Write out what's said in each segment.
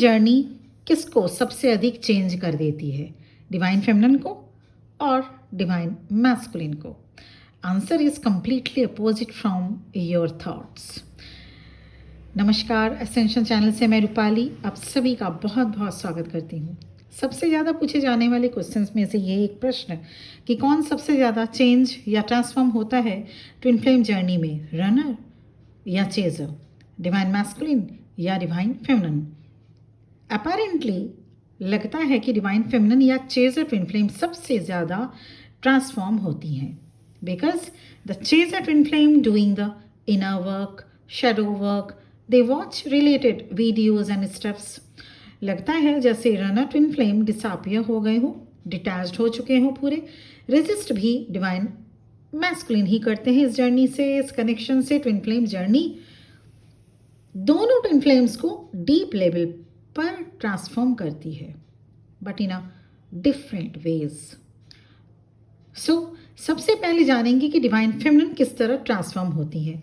Journey किसको सबसे अधिक चेंज कर देती है, डिवाइन फेमिनिन को और डिवाइन मैस्कुलिन को? Answer is completely opposite from your thoughts. नमस्कार, एसेंशियल चैनल से मैं रूपाली आप सभी का बहुत बहुत स्वागत करती हूँ। सबसे ज़्यादा पूछे जाने वाले क्वेश्चंस में से ये एक प्रश्न कि कौन सबसे ज़्यादा चेंज या ट्रांसफॉर्म होता है ट्विन फ्लेम जर्नी में, रनर या चेजर, डिवाइन मैस्कुलिन या डिवाइन फेमिनिन? अपेरेंटली लगता है कि डिवाइन फेमिनिन या चेजर ट्विन फ्लेम सबसे ज़्यादा ट्रांसफॉर्म होती हैं, because the chaser twin flame doing the inner work, shadow work, they watch related videos and steps. लगता है जैसे रनर ट्विन फ्लेम डिसअपियर हो गए हो, डिटैच्ड हो चुके हो पूरे। रेजिस्ट भी डिवाइन मैस्कुलिन ही करते हैं इस जर्नी से, इस कनेक्शन से। ट्विन फ्लेम जर्नी दोनों ट्विन फ्लेम्स को डीप लेवल पर ट्रांसफॉर्म करती है, but in a different ways. So सबसे पहले जानेंगे कि डिवाइन फेमिनिन किस तरह ट्रांसफॉर्म होती है।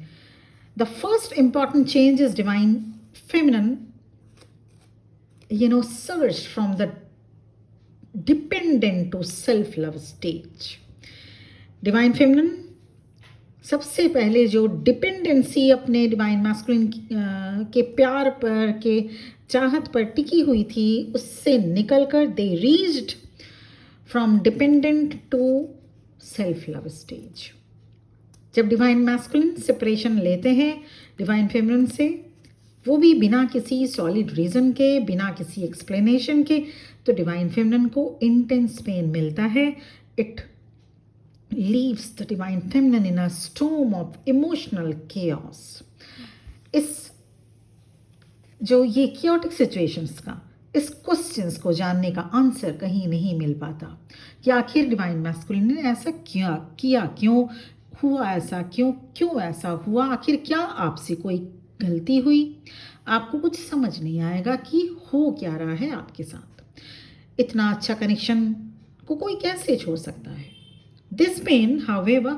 The first important change is divine feminine surge from the dependent to self-love stage. Divine feminine सबसे पहले जो डिपेंडेंसी अपने डिवाइन मैस्कुलिन के प्यार पर, के चाहत पर टिकी हुई थी, उससे निकलकर they reached from dependent to self love stage. जब डिवाइन मैस्कुलिन सेपरेशन लेते हैं डिवाइन फेमिनिन से, वो भी बिना किसी सॉलिड रीजन के, बिना किसी एक्सप्लेनेशन के, तो डिवाइन फेमिनिन को इंटेंस पेन मिलता है। It leaves the divine feminine in a storm of emotional chaos. इस जो ये क्योटिक सिचुएशंस का, इस क्वेश्चंस को जानने का आंसर कहीं नहीं मिल पाता कि आखिर डिवाइन मैस्कुलिन ने ऐसा क्या किया, क्यों हुआ ऐसा, क्यों ऐसा हुआ, आखिर क्या आपसे कोई गलती हुई? आपको कुछ समझ नहीं आएगा कि हो क्या रहा है आपके साथ। इतना अच्छा कनेक्शन को कोई कैसे छोड़ सकता है? This pain however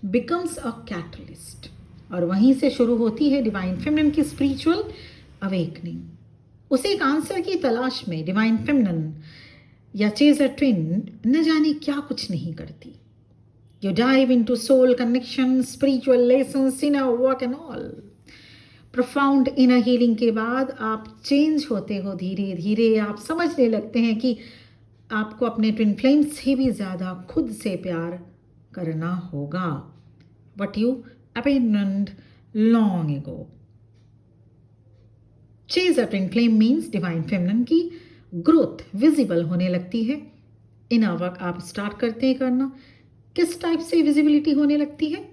becomes a catalyst, और वहीं से शुरू होती है डिवाइन फेमिनिन की स्पिरिचुअल अवेकनिंग। उसे एक आंसर की तलाश में डिवाइन फेमिनिन या चेजर ट्विन न जाने क्या कुछ नहीं करती। You dive into soul connection, spiritual lessons, inner work and all. Profound inner healing के बाद आप चेंज होते हो धीरे धीरे। आप समझने लगते हैं कि आपको अपने ट्विन फ्लेम से भी ज़्यादा खुद से प्यार करना होगा, but you abandoned long ago. Chaser twin flame means divine feminine की ग्रोथ विजिबल होने लगती है। इनर वर्क आप स्टार्ट करते हैं करना। किस टाइप से विजिबिलिटी होने लगती है?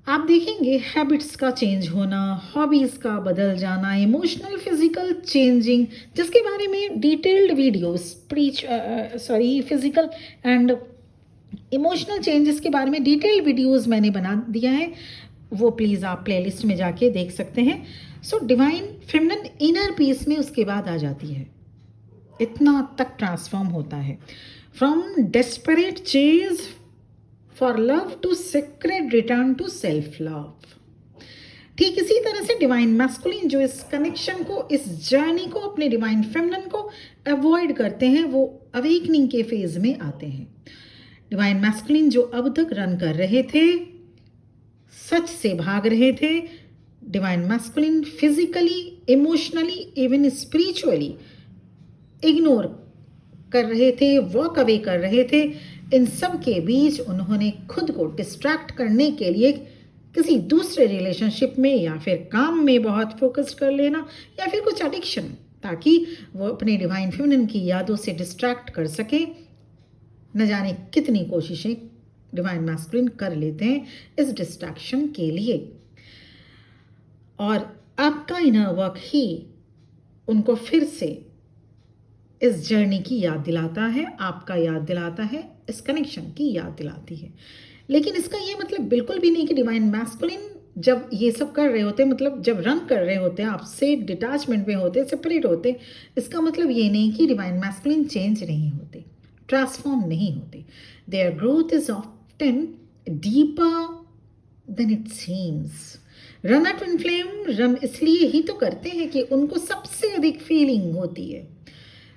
आप देखेंगे हैबिट्स का चेंज होना, हॉबीज़ का बदल जाना, इमोशनल फिजिकल चेंजिंग, जिसके बारे में detailed videos physical and emotional changes के बारे में डिटेल्ड वीडियोस मैंने बना दिया है, वो प्लीज़ आप प्लेलिस्ट में जाके देख सकते हैं। So divine feminine inner peace में उसके बाद आ जाती है। इतना तक ट्रांसफॉर्म होता है। From desperate chase for love to sacred return to self love. ठीक इसी तरह से डिवाइन मैस्कुलिन जो इस कनेक्शन को, इस जर्नी को, अपने डिवाइन फेमिनिन को अवॉइड करते हैं, वो अवेकनिंग के फेज में आते हैं। डिवाइन मैस्कुलिन जो अब तक रन कर रहे थे, सच से भाग रहे थे, divine masculine physically, emotionally, even spiritually ignore कर रहे थे, वॉक अवे कर रहे थे। इन सब के बीच उन्होंने खुद को डिस्ट्रैक्ट करने के लिए किसी दूसरे रिलेशनशिप में या फिर काम में बहुत फोकस कर लेना, या फिर कुछ एडिक्शन, ताकि वो अपने डिवाइन फेमिनिन की यादों से डिस्ट्रैक्ट कर सके। न जाने कितनी कोशिशें डिवाइन मैस्कुलिन कर लेते हैं इस डिस्ट्रैक्शन के लिए, और आपका इनर वर्क ही उनको फिर से इस जर्नी की याद दिलाता है, आपका याद दिलाता है, इस कनेक्शन की याद दिलाती है। लेकिन इसका ये मतलब बिल्कुल भी नहीं कि डिवाइन मैस्कुलिन जब ये सब कर रहे होते, मतलब जब रन कर रहे होते, आपसे डिटैचमेंट में होते, सेपरेट होते, इसका मतलब ये नहीं कि डिवाइन मैस्कुलिन चेंज नहीं होते, ट्रांसफॉर्म नहीं होते। Their growth is often deeper than it seems. Runner twin flame run इसलिए ही तो करते हैं कि उनको सबसे अधिक फीलिंग होती है.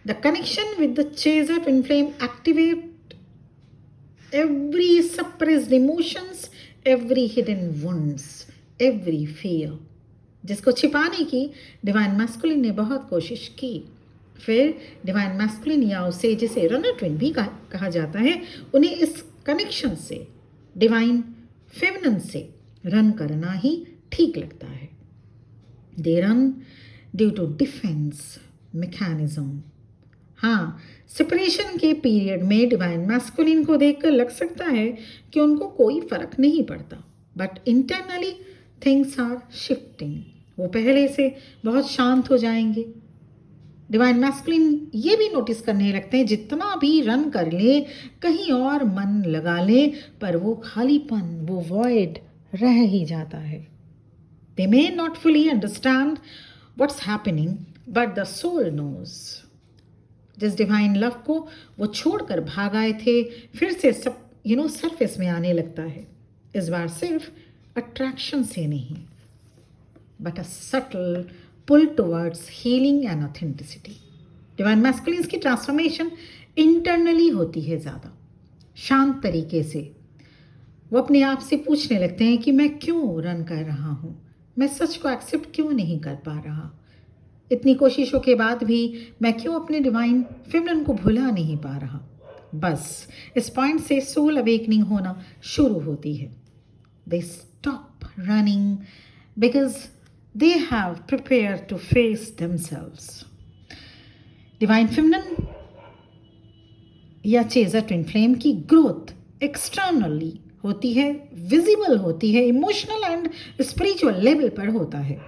The connection with the chaser twin flame activate every suppressed emotions, every hidden wounds, every fear, जिसको छिपाने की डिवाइन मैस्कुलिन ने बहुत कोशिश की. फिर डिवाइन मैस्कुलिन या उसे जिसे रनर ट्विन भी कहा जाता है, उन्हें इस कनेक्शन से, डिवाइन फेमिनिन से रन करना ही ठीक लगता है. They run due to defense mechanism. हाँ, सेपरेशन के पीरियड में डिवाइन मैस्कुलिन को देखकर लग सकता है कि उनको कोई फर्क नहीं पड़ता, but internally things are shifting. वो पहले से बहुत शांत हो जाएंगे. डिवाइन मैस्कुलिन ये भी नोटिस करने लगते हैं जितना भी रन कर ले, कहीं और मन लगा ले, पर वो खालीपन, वो वॉइड रह ही जाता है. They may not fully understand what's happening, but the soul knows. जिस डिवाइन लव को वो छोड़कर भाग आए थे, फिर से सब सरफेस में आने लगता है. इस बार सिर्फ अट्रैक्शन से नहीं, but a subtle pull towards healing and authenticity. Divine masculines की ट्रांसफॉर्मेशन इंटरनली होती है, ज़्यादा शांत तरीके से. वो अपने आप से पूछने लगते हैं कि मैं क्यों रन कर रहा हूँ, मैं सच को एक्सेप्ट क्यों नहीं कर पा रहा, इतनी कोशिशों के बाद भी मैं क्यों अपने डिवाइन फेमिनिन को भुला नहीं पा रहा. बस इस पॉइंट से सोल अवेकनिंग होना शुरू होती है. They stop running because they have prepared to face themselves. Divine feminine या चेजर ट्विन फ्लेम की ग्रोथ एक्सटर्नली होती है, विजिबल होती है, इमोशनल एंड स्पिरिचुअल लेवल पर होता है.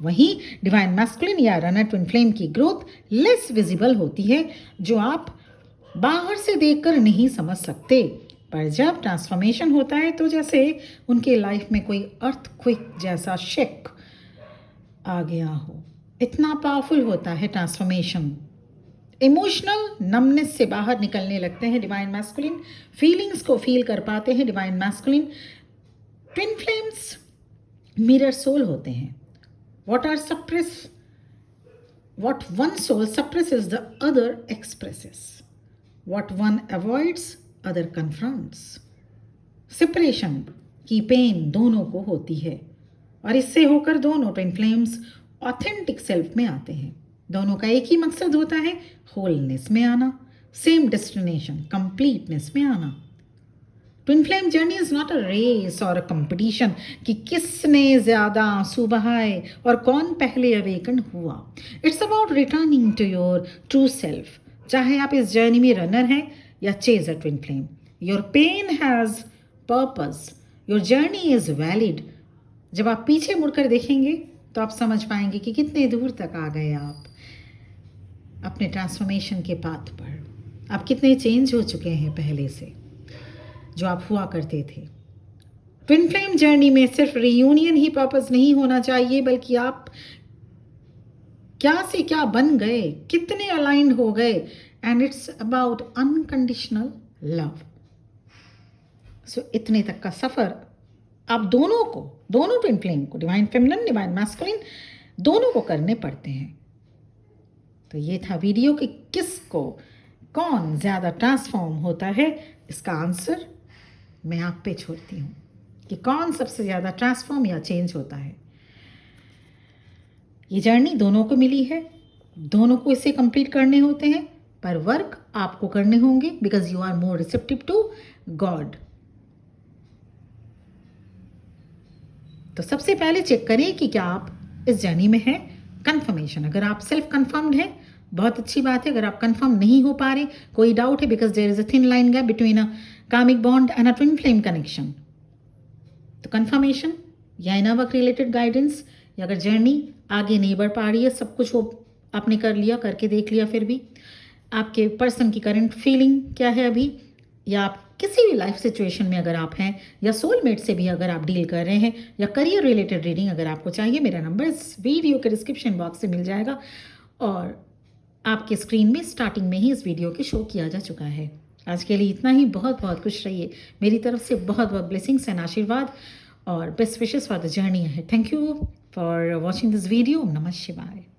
वहीं डिवाइन मैस्कुलिन या रनर ट्विन फ्लेम की ग्रोथ लेस विजिबल होती है, जो आप बाहर से देखकर नहीं समझ सकते. पर जब ट्रांसफॉर्मेशन होता है तो जैसे उनके लाइफ में कोई अर्थक्वेक जैसा शेक आ गया हो. इतना पावरफुल होता है ट्रांसफॉर्मेशन. इमोशनल नमनेस से बाहर निकलने लगते हैं डिवाइन मैस्कुलिन, फीलिंग्स को फील कर पाते हैं divine masculine. Twin flames mirror soul होते हैं. What one soul suppresses, the other expresses. What one avoids, other confronts. Separation की पेन दोनों को होती है, और इससे होकर दोनों ट्विन फ्लेम्स ऑथेंटिक सेल्फ में आते हैं. दोनों का एक ही मकसद होता है, होलनेस में आना, सेम डेस्टिनेशन, कंप्लीटनेस में आना. Twin flame journey is not a race और अ कंपटीशन कि किसने ज़्यादा आंसू बहाए और कौन पहले अवेकन हुआ. It's about returning to your true self. चाहे आप इस जर्नी में रनर हैं या chaser twin flame, your pain has purpose, your journey is valid. जब आप पीछे मुड़कर देखेंगे तो आप समझ पाएंगे कि कितने दूर तक आ गए आप अपने ट्रांसफॉर्मेशन के पाथ पर. आप कितने चेंज हो चुके हैं पहले से जो आप हुआ करते थे. ट्विन फ्लेम जर्नी में सिर्फ रियूनियन ही पर्पस नहीं होना चाहिए, बल्कि आप क्या से क्या बन गए, कितने अलाइंड हो गए. And it's about unconditional love. So इतने तक का सफ़र आप दोनों ट्विन फ्लेम को, डिवाइन फेमिनिन, डिवाइन मैस्कुलिन, दोनों को करने पड़ते हैं. तो ये था वीडियो कि किसको कौन ज़्यादा ट्रांसफॉर्म होता है. इसका आंसर मैं आप पे छोड़ती हूँ कि कौन सबसे ज़्यादा ट्रांसफॉर्म या चेंज होता है. ये जर्नी दोनों को मिली है, दोनों को इसे कंप्लीट करने होते हैं, पर वर्क आपको करने होंगे because you are more receptive to God. तो सबसे पहले चेक करें कि क्या आप इस जर्नी में हैं. कंफर्मेशन, अगर आप सेल्फ कंफर्म्ड हैं बहुत अच्छी बात है. अगर आप कंफर्म नहीं हो पा रहे, कोई डाउट है, because there is a thin line gap between a karmic bond and a twin flame connection, तो कंफर्मेशन या इनर वर्क रिलेटेड गाइडेंस, या अगर जर्नी आगे नहीं बढ़ पा रही है, सब कुछ वो आपने कर लिया, करके देख लिया, फिर भी आपके पर्सन की करंट फीलिंग क्या है अभी, या आप किसी भी लाइफ सिचुएशन में अगर आप हैं, या सोलमेट से भी अगर आप डील कर रहे हैं, या करियर रिलेटेड रीडिंग अगर आपको चाहिए, मेरा नंबर इस वीडियो के डिस्क्रिप्शन बॉक्स से मिल जाएगा और आपके स्क्रीन में स्टार्टिंग में ही इस वीडियो के शो किया जा चुका है. आज के लिए इतना ही. बहुत बहुत खुश रहिए. मेरी तरफ से बहुत बहुत ब्लेसिंग्स एंड आशीर्वाद. और best wishes for the journey है। Thank you for watching this video. नमः शिवाय।